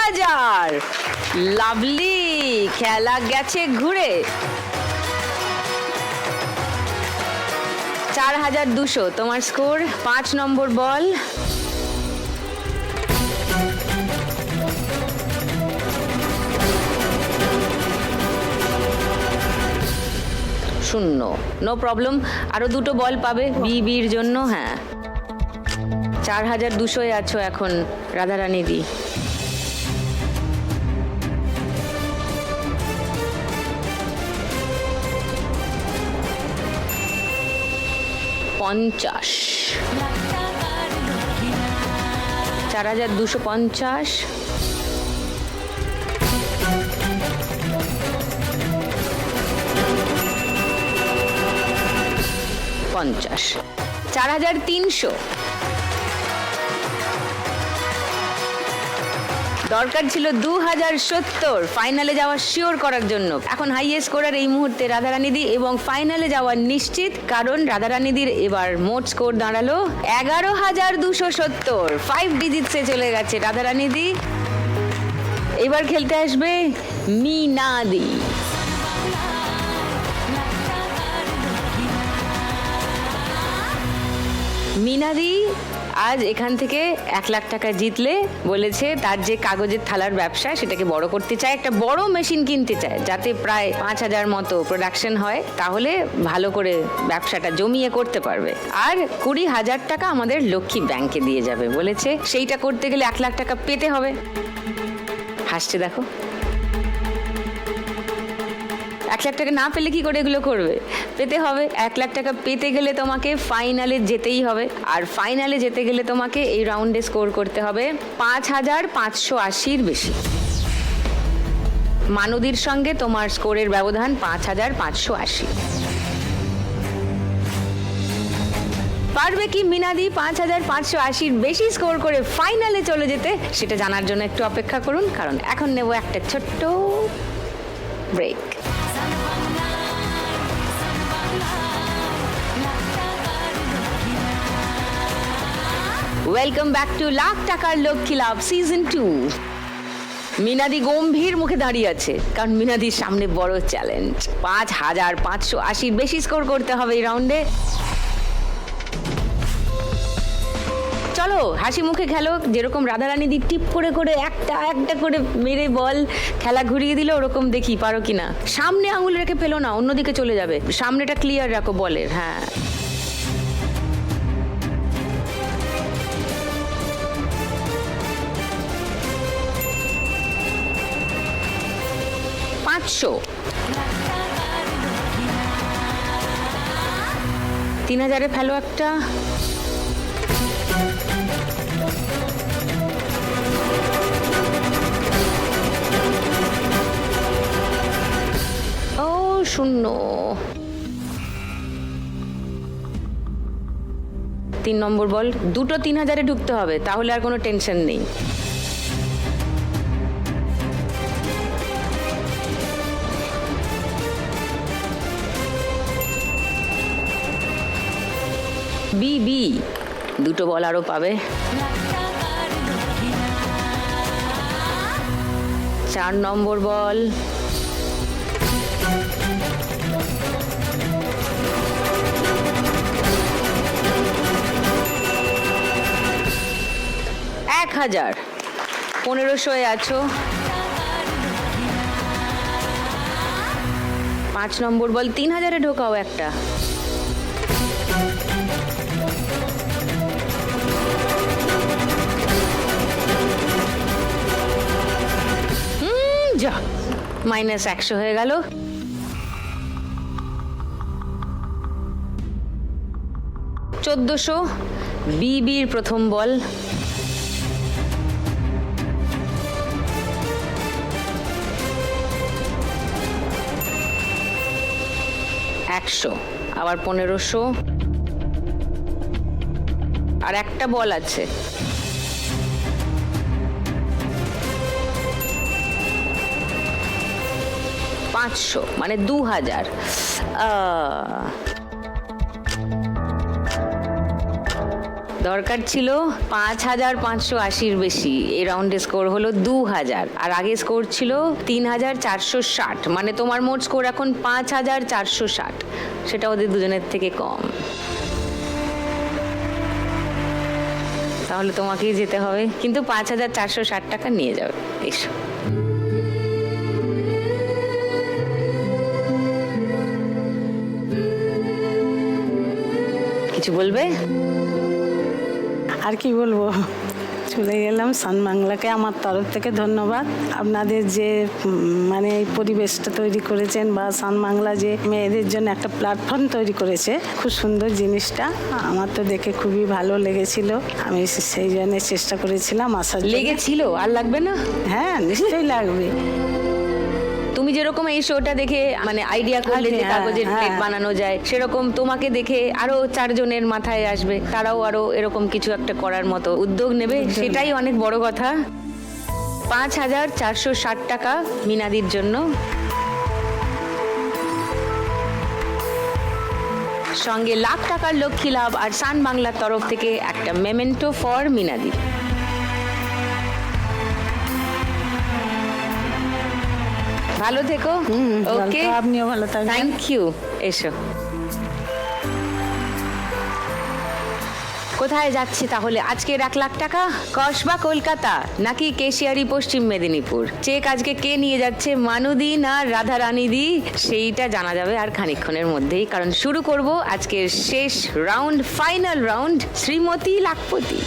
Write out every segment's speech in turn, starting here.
1000। Lovely, খেলা গেছে ঘুরে। 4200 তোমার স্কোর। 5 নম্বর বল। শূন্য, নো প্রবলেম, আরো দুটো বল পাবে বিবির জন্য। হ্যাঁ, 4200 আছো এখন রাধারানী দি। পঞ্চাশ, 4250। 4300। দরকার ছিল 2070 ফাইনালে যাওয়া শিওর করার জন্য। এখন হাইয়েস্ট স্কোরার এই মুহূর্তে রাধারানীদি এবং ফাইনালে যাওয়া নিশ্চিত, কারণ রাধারানীদির এবার মোট স্কোর দাঁড়ালো 11270। 5 ডিজিটসে চলে গেছে রাধারানীদি। এবার খেলতে আসবে মিনাদি। মিনাদি আজ এখান থেকে 1 লাখ টাকা জিতলে বলেছে তার যে কাগজের থালার ব্যবসা সেটাকে বড় করতে চায়, একটা বড় মেশিন কিনতে চায় যাতে প্রায় 5000 মতো প্রোডাকশন হয়, তাহলে ভালো করে ব্যবসাটা জমিয়ে করতে পারবে। আর 20,000 টাকা আমাদের লক্ষ্মী ব্যাংকে দিয়ে যাবে বলেছে। সেইটা করতে গেলে 1 লাখ টাকা পেতে হবে। হাসছে দেখো। 1 লাখ টাকা না পেলে কি করে এগুলো করবে? পেতে হবে। 1 লাখ টাকা পেতে গেলে তোমাকে ফাইনালে যেতেই হবে, আর ফাইনালে যেতে গেলে তোমাকে এই রাউন্ডে স্কোর করতে হবে 5580-র বেশি। মানদীর সঙ্গে তোমার স্কোরের ব্যবধান 5580। পারবে কি মিনাদি 5580-র বেশি স্কোর করে ফাইনালে চলে যেতে? সেটা জানার জন্য একটু অপেক্ষা করুন, কারণ এখন নেব একটা ছোট্ট break. Welcome back to Lakh Takar Lakshmi love season 2। মিনাদি গম্ভীর মুখে দাঁড়িয়ে আছে, কারণ মিনাদির সামনে বড় চ্যালেঞ্জ। 5580 বেশি স্কোর করতে হবে এই রাউন্ডে। চলো হাসি মুখে খেলো, যেরকম রাধারানী দি টিপ করে করে একটা একটা করে মেরে বল খেলা ঘুরিয়ে দিল, ওরকম দেখি পারো কিনা। সামনে আঙুল রেখে ফেলো না, অন্যদিকে চলে যাবে। সামনেটা ক্লিয়ার রাখো বলের। হ্যাঁ, পাঁচশো। 3000-এ ফেলো একটা। ও শূন্য। 3 নম্বর বল। দুটো 3000-এ ঢুকতে হবে, তাহলে আর কোনো টেনশন নেই। বিবি দুটো বল আরো পাবে। 4 নম্বর বল। এক 1000। 1500-এ আছো। 5 নম্বর বল। 3000-এ ঢোকাও একটা। যা, -100 হয়ে গেল। 1400। বিবির প্রথম বল। 100। আবার 1500। আর একটা বল আছে। 500 মানে 2000। দরকার ছিল 5,580-র বেশি। এই রাউন্ডে স্কোর হলো 2,000, আর আগে স্কোর ছিল 3,460। মানে তোমার মোট স্কোর এখন 5,460, সেটা ওদের দুজনের থেকে কম। তাহলে তোমাকেই যেতে হবে, কিন্তু 5,460 টাকা নিয়ে যাবে। এসো। কিছু বলবে? আর কি বলবো, চলে গেলাম। সান বাংলাকে আমার তরফ থেকে ধন্যবাদ। আপনাদের যে মানে এই পরিবেশটা তৈরি করেছেন, বা সান বাংলা যে মেয়েদের জন্য একটা প্ল্যাটফর্ম তৈরি করেছে, খুব সুন্দর জিনিসটা। আমার তো দেখে খুবই ভালো লেগেছিল। আমি সেই জন্য চেষ্টা করেছিলাম আসার জন্য। লেগেছিল? আর লাগবে না? হ্যাঁ, নিশ্চয়ই লাগবে। তুমি যেরকম এই শোটা দেখে মানে আইডিয়া করলে যে কাগজের প্লেট বানানো যায়, সেরকম তোমাকে দেখে আরো 4 জনের মাথায় আসবে, তারাও আরো এরকম কিছু একটা করার মতো উদ্যোগ নেবে। সেটাই অনেক বড় কথা। 5,460 টাকা মিনাদির জন্য, সঙ্গে লাখ টাকার লক্ষ্মী লাভ, আর সান বাংলার তরফ থেকে একটা মেমেন্টো ফর মিনাদি। ভালো থেকো। ওকে, আপনিও ভালো থাকবেন। Thank you. এসো। কোথায় যাচ্ছি তাহলে আজকের 1 লাখ টাকা? কসবা কলকাতা নাকি কেশিয়ারি পশ্চিম মেদিনীপুর? চেক আজকে কে নিয়ে যাচ্ছে, মানুদি না রাধা রানী দি? সেইটা জানা যাবে আর খানিকক্ষণের মধ্যেই, কারণ শুরু করব আজকের শেষ round, final round, Shrimati lakhpati.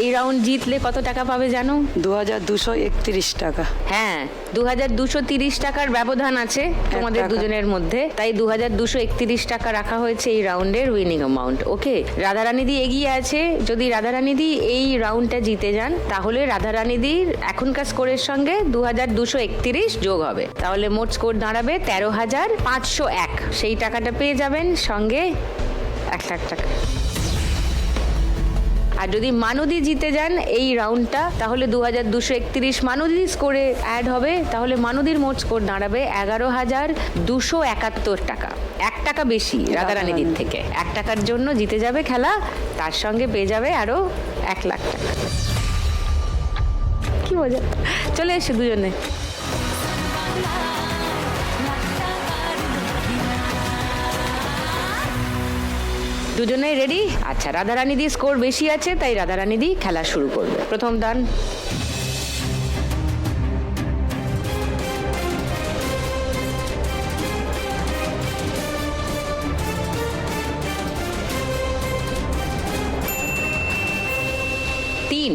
এই রাউন্ড জিতলে কত টাকা পাবে জানো? 2,231 টাকা। হ্যাঁ, 2,230 টাকার ব্যবধান আছে তোমাদের দুজনের মধ্যে, তাই 2,231 টাকা রাখা হয়েছে এই রাউন্ডের উইনিং অ্যামাউন্ট। ওকে, রাধারানীদি এগিয়ে আছে। যদি রাধারানীদি এই রাউন্ডটা জিতে যান, তাহলে রাধারানীদির এখনকার স্কোরের সঙ্গে 2,231 যোগ হবে, তাহলে মোট স্কোর দাঁড়াবে 13,501। সেই টাকাটা পেয়ে যাবেন, সঙ্গে 1 লাখ টাকা। আর যদি মানুদি জিতে যান এই রাউন্ডটা, তাহলে 2,231 মানুদি স্কোরে অ্যাড হবে, তাহলে মানুদির মোট স্কোর দাঁড়াবে 11,271 টাকা। 1 টাকা বেশি রাধারানীদির থেকে। 1 টাকার জন্য জিতে যাবে খেলা, তার সঙ্গে পেয়ে যাবে আরো 1 লাখ টাকা। কি মজা! চলে এসে দুজনে। দুজনে রেডি? আচ্ছা, রাধারানীদি স্কোর বেশি আছে, তাই রাধারানীদি খেলা শুরু করবে। প্রথম দান। তিন।